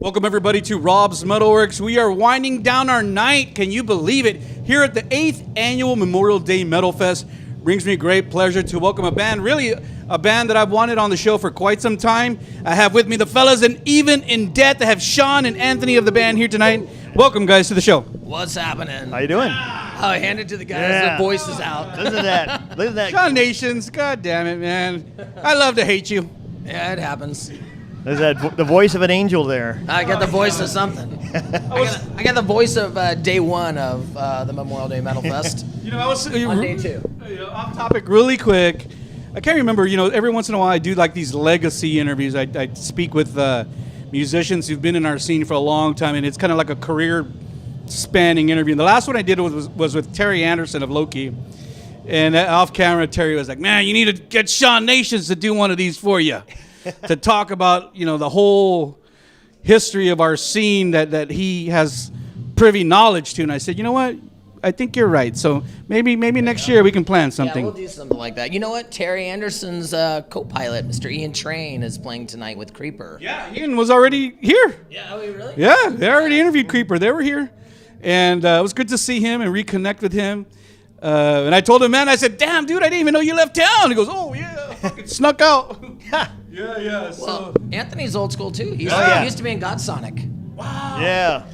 Welcome everybody to Rob's MetalWorks. We are winding down our night, can you believe it, here at the 8th Annual Memorial Day Metalfest. Brings me great pleasure to welcome a band, really a band that I've wanted on the show for quite some time. I have with me the fellas, and even in death, I have Sean and Anthony of the band here tonight. Welcome guys to the show. What's happening? How you doing? Oh, hand it to the guys. The voice is out. Listen to that. Listen to that. Sean Nations, god damn it, man. I love to hate you. Yeah, it happens. There's that the voice of an angel there. I got the voice of something. I got the voice of day one of the Memorial Day Metal Fest. I was on day two. Off topic really quick. I can't remember, every once in a while I do like these legacy interviews. I speak with musicians who've been in our scene for a long time, and it's kind of like a career spanning interview. And the last one I did was with Terry Anderson of Loki. And off camera, Terry was like, man, you need to get Sean Nations to do one of these for you. To talk about, the whole history of our scene that he has privy knowledge to. And I said, you know what? I think you're right. So maybe next year we can plan something. Yeah, we'll do something like that. You know what? Terry Anderson's co-pilot, Mr. Ian Train, is playing tonight with Creeper. Yeah, Ian was already here. Yeah, really? Yeah, they already interviewed Creeper. They were here. And it was good to see him and reconnect with him. And I told him, man, I said, damn, dude, I didn't even know you left town. He goes, oh, yeah, I fucking snuck out. Yeah. So. Well, Anthony's old school, too. He used to be in Godsonic. Wow. Yeah.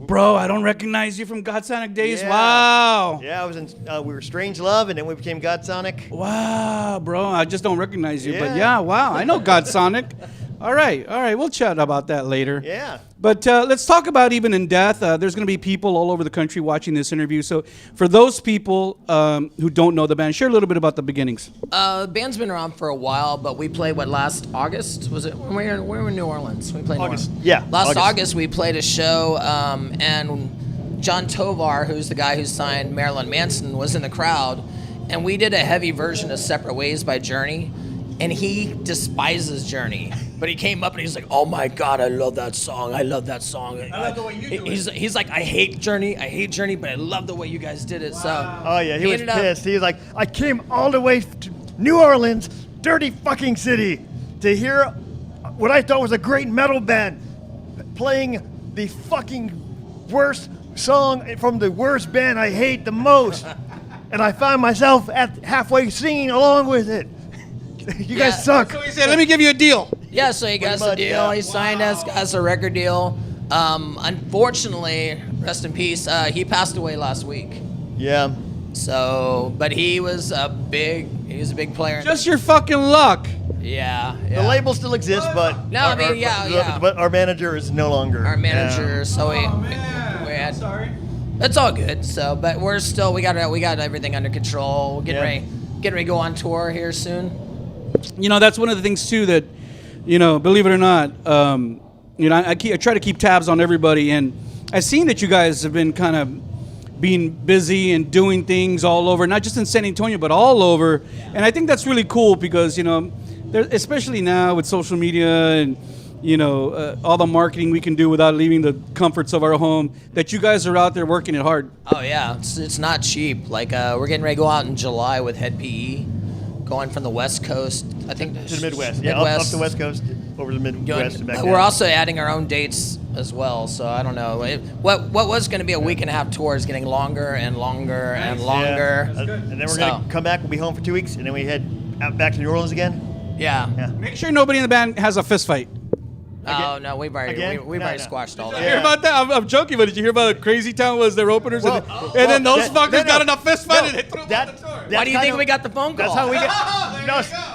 Bro, I don't recognize you from Godsonic days. Yeah. Wow. Yeah, I was in. We were Strange Love, and then we became Godsonic. Wow, bro. I just don't recognize you. Yeah. But yeah, wow. I know Godsonic. All right. We'll chat about that later. Yeah. But let's talk about Even in Death. There's going to be people all over the country watching this interview. So for those people who don't know the band, share a little bit about the beginnings. The band's been around for a while, but we played, last August? Was it? When we were in New Orleans. We played August. New Orleans. Yeah. Last August we played a show, and John Tovar, who's the guy who signed Marilyn Manson, was in the crowd, and we did a heavy version of Separate Ways by Journey, and he despises Journey. But he came up and he's like, "Oh my God, I love that song. I love that song." I love the way you do it. He's like, "I hate Journey, but I love the way you guys did it." So. Oh yeah, he was pissed. He was like, I came all the way to New Orleans, dirty fucking city, to hear what I thought was a great metal band playing the fucking worst song from the worst band I hate the most, and I found myself at halfway singing along with it. You guys suck. So he said, let me give you a deal. Yeah, so he got us a deal. Yeah. He signed us a record deal. Unfortunately, rest in peace, he passed away last week. Yeah. So, but he was a big player. Just your fucking luck. Yeah. The label still exists, but No, I mean, yeah. But our manager is no longer. Our manager, so we I'm sorry. It's all good. So, but we're still we got everything under control. We're getting ready to go on tour here soon. That's one of the things too that, believe it or not, I try to keep tabs on everybody, and I've seen that you guys have been kind of being busy and doing things all over, not just in San Antonio, but all over. And I think that's really cool because, especially now with social media and, all the marketing we can do without leaving the comforts of our home, that you guys are out there working it hard. Oh yeah, it's not cheap. Like we're getting ready to go out in July with Head PE. Going from the West Coast, I think To the Midwest. Yeah, up the West Coast, over the Midwest. And back we're down. also adding our own dates as well, so I don't know. What was going to be a week and a half tour is getting longer and longer and longer. Yeah. And then we're going to come back, we'll be home for 2 weeks, and then we head out back to New Orleans again. Yeah. Make sure nobody in the band has a fist fight. Oh, no, we've already squashed all Did that. you hear about that? I'm joking, but did you hear about Crazy Town was their openers? And then those fuckers got in a fist fight and they threw them on the tour. Why do you think we got the phone call? That's how we get. There you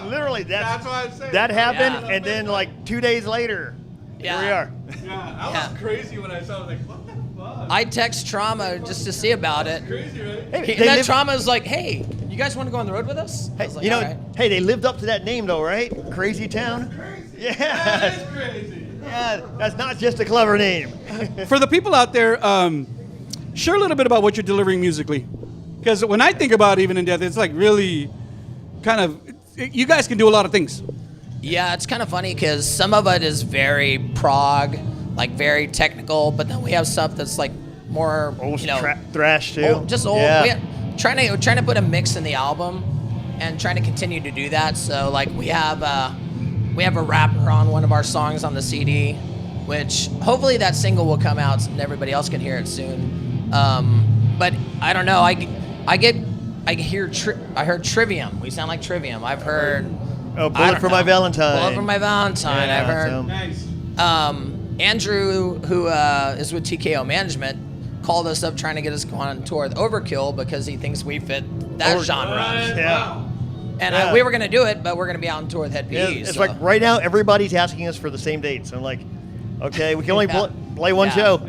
go. Literally, That's what I'm saying. that happened, Yeah. and then like 2 days later, here we are. Yeah, that was crazy when I saw it. I was like, what the fuck? I text Trauma just to see about it. Crazy, right? Hey, And that Trauma is like, hey, you guys want to go on the road with us? I was like, all right. Hey, they lived up to that name though, right? Crazy Town. Crazy. Yeah. That is crazy. Yeah, that's not just a clever name. For the people out there, share a little bit about what you're delivering musically. Because when I think about Even in Death, it's like really kind of, you guys can do a lot of things. Yeah, it's kind of funny because some of it is very prog, like very technical, but then we have stuff that's like more, Thrash too. Old. Yeah. Trying to put a mix in the album, and trying to continue to do that. So like we have a rapper on one of our songs on the CD. which hopefully that single will come out and everybody else can hear it soon. But I don't know. I heard Trivium. We sound like Trivium. I've heard. Oh, Bullet for My Valentine. Bullet for My Valentine. Yeah, I've heard. Nice. Andrew, who is with TKO Management, called us up trying to get us on tour with Overkill because he thinks we fit that genre. Yeah. And we were going to do it, but we're going to be out on tour with Head PE. It's like right now everybody's asking us for the same dates. I'm like, okay, we can only play one show.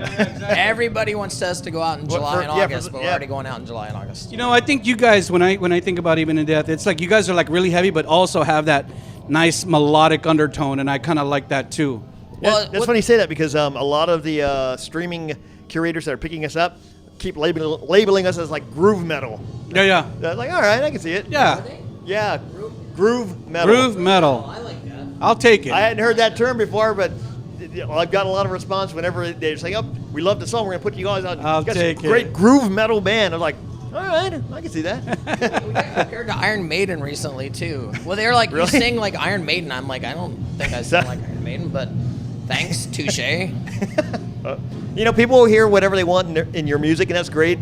Everybody wants us to go out in July and August, but we're already going out in July and August. You know, I think you guys, when I think about Even in Death, it's like you guys are like really heavy, but also have that nice melodic undertone, and I kind of like that too. Well, That's funny you say that because a lot of the streaming curators that are picking us up keep labeling us as like groove metal. Yeah. They're like, all right, I can see it. Yeah. Yeah, groove metal. Groove metal. I like that. I'll take it. I hadn't heard that term before, but I've got a lot of response whenever they're saying, "Oh, we love the song. We're gonna put you guys on." I'll You guys take are a great it. groove metal band. I'm like, all right, I can see that. We got compared to Iron Maiden recently too. Well, they were like, Really? "You sing like Iron Maiden." I'm like, I don't think I sing like Iron Maiden, but thanks, touche. You know, people will hear whatever they want in your music, and that's great.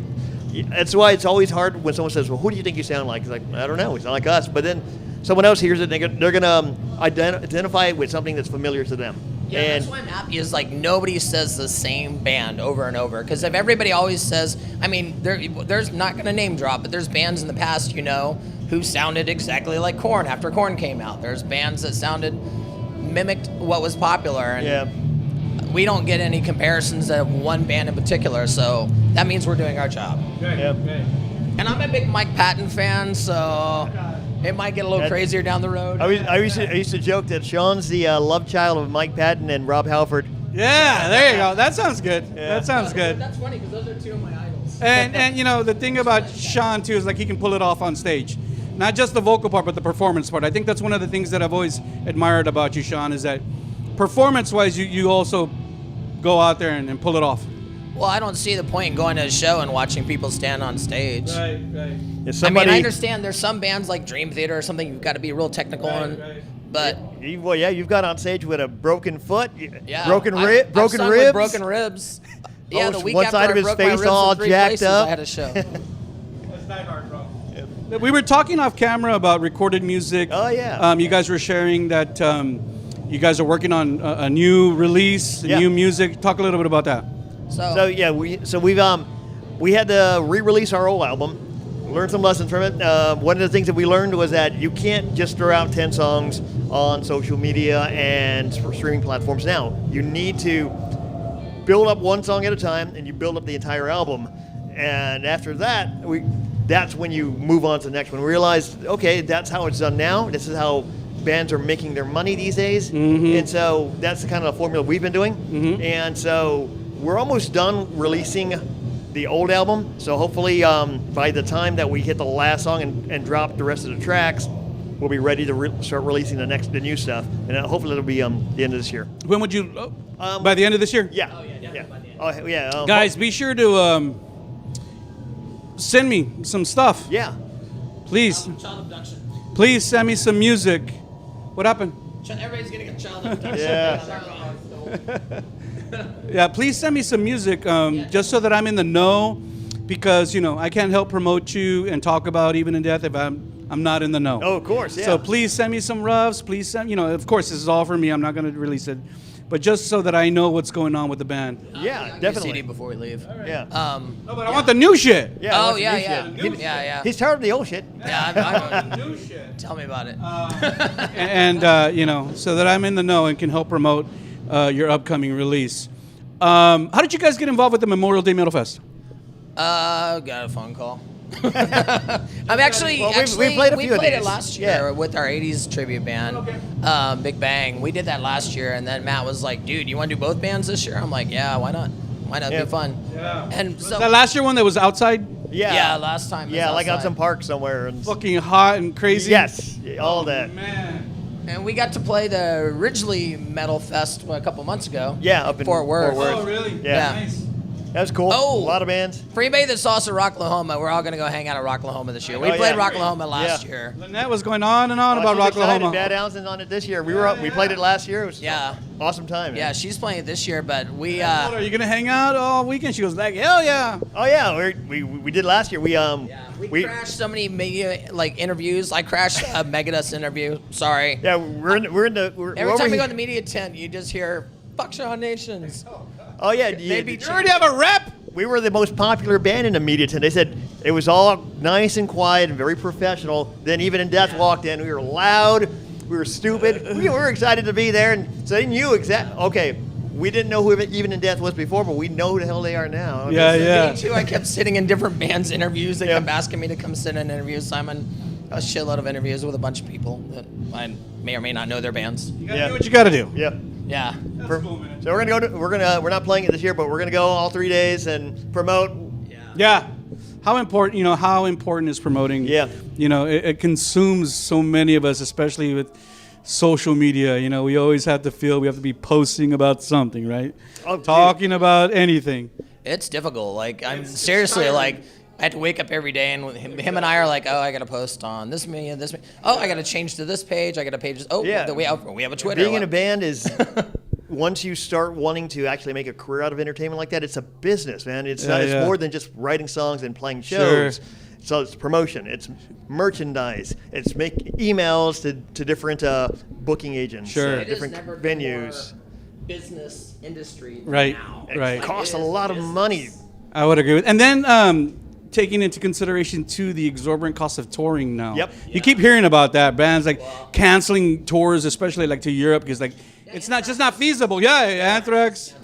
That's why it's always hard when someone says, "Well, who do you think you sound like?" It's like, I don't know. We sound like us. But then someone else hears it, and they're gonna identify it with something that's familiar to them. Yeah, and that's why I'm happy is like nobody says the same band over and over. Because if everybody always says, I mean, there's not going to name drop, but there's bands in the past, who sounded exactly like Korn after Korn came out. There's bands that mimicked what was popular. And yeah. we don't get any comparisons of one band in particular, so that means we're doing our job. Yep. And I'm a big Mike Patton fan, so it might get a little crazier down the road. I used to joke that Sean's the love child of Mike Patton and Rob Halford. Yeah, there you go. That sounds good. Yeah. That sounds good. That's funny because those are two of my idols. And the thing about Sean too is like he can pull it off on stage. Not just the vocal part, but the performance part. I think that's one of the things that I've always admired about you, Sean, is that performance-wise, you also go out there and pull it off. Well, I don't see the point in going to a show and watching people stand on stage. Right. If I mean, I understand there's some bands like Dream Theater or something you've got to be real technical on, but you've got on stage with a broken foot, yeah, broken I've ribs, sung with broken ribs. Yeah, the week one after side of I his broke my face ribs all in 3 jacked places, up. I had a show. That's Die Hard, bro. We were talking off camera about recorded music. Oh, yeah. You guys were sharing that you guys are working on a new release, Yeah. new music. Talk a little bit about that. So yeah, we had to re-release our old album, learn some lessons from it. One of the things that we learned was that you can't just throw out 10 songs on social media and streaming platforms now. You need to build up one song at a time, and you build up the entire album. And after that, that's when you move on to the next one. We realized, okay, that's how it's done now. This is how bands are making their money these days. Mm-hmm. And so that's the kind of formula we've been doing. Mm-hmm. And so we're almost done releasing the old album. So hopefully by the time that we hit the last song and drop the rest of the tracks, we'll be ready to start releasing the new stuff. And hopefully it'll be the end of this year. When would you? By the end of this year? Yeah. Oh, yeah, definitely by the end. Oh, yeah. Guys, be sure to send me some stuff. Yeah. Please. Child abduction. Please send me some music. What happened? Everybody's getting a child abduction. Yeah. Yeah, please send me some music just so that I'm in the know, because I can't help promote you and talk about Even in Death if I'm not in the know. Oh, of course, yeah. So please send me some roughs. Please send, of course this is all for me. I'm not going to release it, but just so that I know what's going on with the band. Yeah, I'll definitely. CD before we leave. Yeah. No, but I want the new shit. Yeah. Oh that's yeah, new yeah. shit. Yeah. He's tired of the old shit. Yeah, I New shit. tell me about it. And so that I'm in the know and can help promote your upcoming release. How did you guys get involved with the Memorial Day Metalfest? Got a phone call. I'm actually, Well, we played a few of played it these. last year Yeah. with our 80s tribute band, Big Bang. We did that last year, and then Matt was like, dude, you want to do both bands this year? I'm like, yeah, why not? Why not? Yeah. Be fun. Yeah. And so, That last year one that was outside, yeah, last time. was Yeah, like out outside. some park somewhere. And fucking hot and crazy. yes, all that. Man. And we got to play the Ridgely Metal Fest a couple months ago. Yeah, up in Fort Worth. Fort Worth. Oh, really? Yeah. Nice. That was cool. Oh. A lot of bands. For anybody that saw us at Rocklahoma, we're all going to go hang out at Rocklahoma this year. We Oh, played yeah. Rocklahoma last Yeah. year. Lynette was going on and on about She's excited. Rocklahoma. Bad Allison's on it this year. We played it last year. It was Yeah. awesome time. Yeah, she's playing it this year, but we Are you gonna hang out all weekend? She goes like, hell yeah. Oh yeah, we did last year. we crashed so many media interviews. I crashed a Megadeth interview. Sorry. Yeah, we're Every over time we go here. in the media tent, you just hear "fuck Sean Nations." Oh yeah, Maybe You already have a rep. we were the most popular band in the media tent. They said it was all nice and quiet and very professional. Then Even in Death walked in. We were loud. We were stupid. We were excited to be there, and so they knew Okay, we didn't know who Even in Death was before, but we know who the hell they are now. Yeah. Me too. I kept sitting in different bands' interviews. They kept asking me to come sit in interviews. Simon, a shitload of interviews with a bunch of people that I may or may not know their bands. You gotta do what you gotta do. Yep. Yeah. That's cool, man. So we're not playing it this year, but we're gonna go all 3 days and promote. Yeah. How important is promoting? Yeah. It consumes so many of us, especially with social media. We always have to feel we have to be posting about something, right? Oh, dude. Talking about anything. It's difficult. I'm seriously I have to wake up every day, and him and I are like, oh, I got to post on this media, this. Oh, I got to change to this page. I got to page. Oh, Yeah. we have a Twitter. Being in a band is once you start wanting to actually make a career out of entertainment like that, it's a business, man. It's more than just writing songs and playing shows. Sure. So it's promotion, it's merchandise, it's make emails to different booking agents, Sure. It has different never been venues. more business industry. Right. Now. Right. It costs a lot of money. I would agree with. And then taking into consideration too the exorbitant cost of touring now. Yep. You keep hearing about that, bands canceling tours, especially to Europe, because it's just not feasible. Yeah, Anthrax.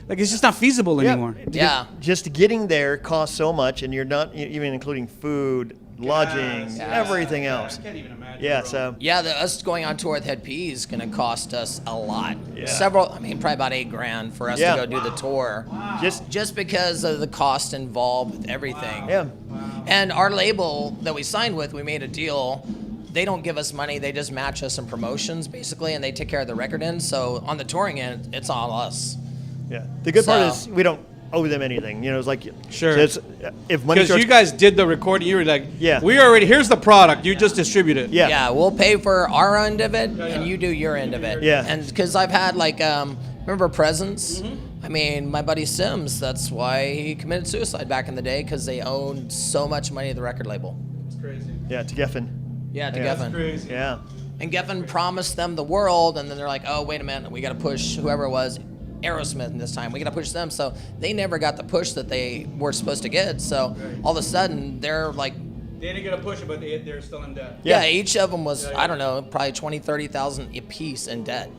It's just not feasible anymore. Yeah. Just getting there costs so much, and you're not even including food, lodging, everything else. I can't even imagine. Yeah, bro. so Yeah, us going on tour with Head P is going to cost us a lot. Yeah. Probably about $8,000 for us Yeah. to go do the tour. Just because of the cost involved with everything. yeah. And our label that we signed with, we made a deal. They don't give us money. They just match us in promotions, basically, and they take care of the record end. So on the touring end, it's all us. Yeah. The good part So- is we don't owe them anything. It's like Sure. so it's, if money Because starts, you guys did the recording, you were like, Yeah. here's the product, you just distribute it. Yeah. Yeah, we'll pay for our end of it, and you do your end of it. Yeah. And because I've had remember Presence? I mean, my buddy Sims, that's why he committed suicide back in the day, because they owned so much money at the record label. It's crazy. Yeah, to Geffen. Yeah, to Yeah. Geffen. Crazy. Yeah. And Geffen promised them the world, and then they're like, oh, wait a minute, we got to push whoever it was, Aerosmith this time. We got to push them. So they never got the push that they were supposed to get. So all of a sudden, they're like, They didn't get a push it, but they're still in debt. yeah, each of them was, I don't know, probably 20, 30,000 a piece in debt.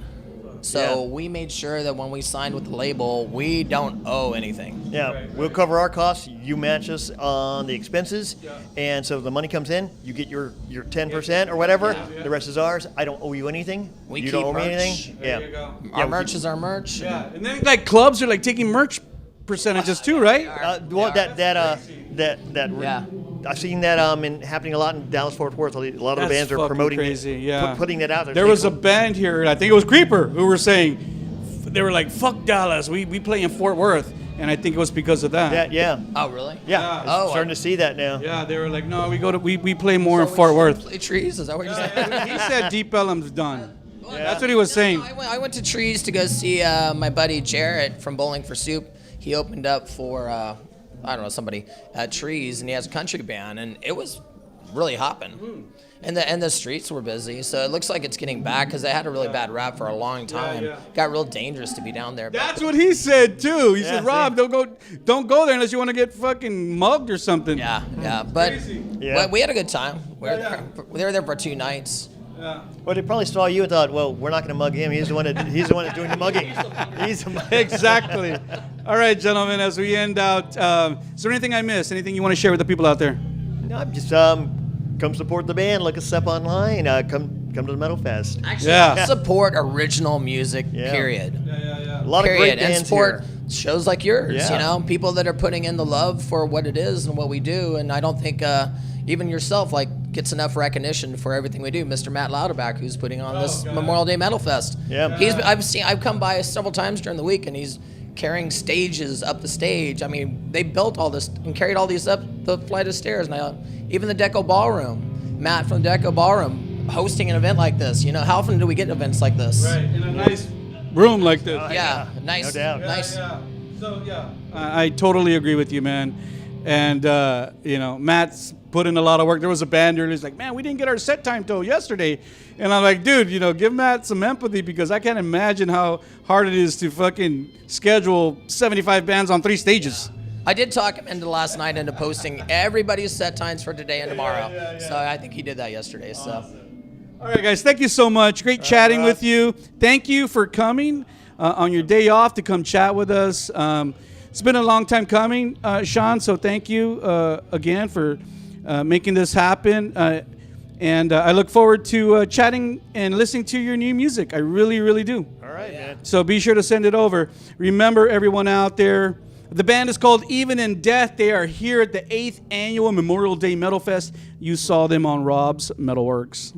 So Yeah. we made sure that when we signed with the label, we don't owe anything. Yeah, Right, we'll cover our costs. You match us on the expenses, and so if the money comes in, you get your 10% or whatever. Yeah. The rest is ours. I don't owe you anything. We you don't keep owe me merch. anything. There Yeah. you go. Our merch is our merch. Yeah, and then clubs are taking merch percentages too, right? Well, that Yeah. I've seen that happening a lot in Dallas Fort Worth. A lot of the That's bands are fucking promoting crazy, it, yeah. putting that out there. There was a band here, I think it was Creeper, who were saying, they were like, fuck Dallas, we play in Fort Worth. And I think it was because of that. Yeah. Oh, really? Yeah. Oh, Starting to see that now. Yeah, they were like, no, we play more in Fort Worth. Play Trees? Is that what you're saying? He said Deep Ellum's done. Yeah. That's what he was saying. I went to Trees to go see my buddy Jarrett from Bowling for Soup. He opened up for, I don't know, somebody at Trees, and he has a country band, and it was really hopping. And the streets were busy, so it looks like it's getting back, because they had a really bad rap for a long time. yeah. Got real dangerous to be down there. That's what he said too. He said, see? Rob, don't go there unless you want to get fucking mugged or something. Yeah. But Yeah. we had a good time. We were there for 2 nights. Yeah. Well, they probably saw you and thought, well, we're not going to mug him. He's the one that's doing the mugging. He's the Exactly. All right, gentlemen, as we end out, is there anything I missed? Anything you want to share with the people out there? No, I'm just come support the band. Look us up online. Come to the Metalfest. Actually, Yeah. support original music, Yeah. period. Yeah. A lot of great Period. bands And support here. shows like yours, Yeah. people that are putting in the love for what it is and what we do. And I don't think even yourself gets enough recognition for everything we do. Mr. Matt Louderback, who's putting on this God. Memorial Day Metal Fest. Yeah. I've come by several times during the week, and he's carrying stages up the stage. I mean, they built all this and carried all these up the flight of stairs. Now, even the Deco Ballroom, Matt from the Deco Ballroom, hosting an event like this. You know, how often do we get events like this? Right, in a nice room like this. Yeah, nice. No doubt. Nice. Yeah. So yeah, I totally agree with you, man. And you know, Matt's put in a lot of work. There was a band earlier. He's like, man, we didn't get our set time till yesterday. And I'm like, dude, you know, give Matt some empathy, because I can't imagine how hard it is to fucking schedule 75 bands on 3 stages. I did talk him into last night into posting everybody's set times for today and tomorrow. So I think he did that yesterday. So. All right, guys, thank you so much. Great chatting with you. Thank you for coming on your day off to come chat with us. It's been a long time coming, Sean, so thank you again for making this happen. And I look forward to chatting and listening to your new music. I really, really do. All right, man. So be sure to send it over. Remember, everyone out there, the band is called Even in Death. They are here at the 8th Annual Memorial Day Metalfest. You saw them on Rob's MetalWorks.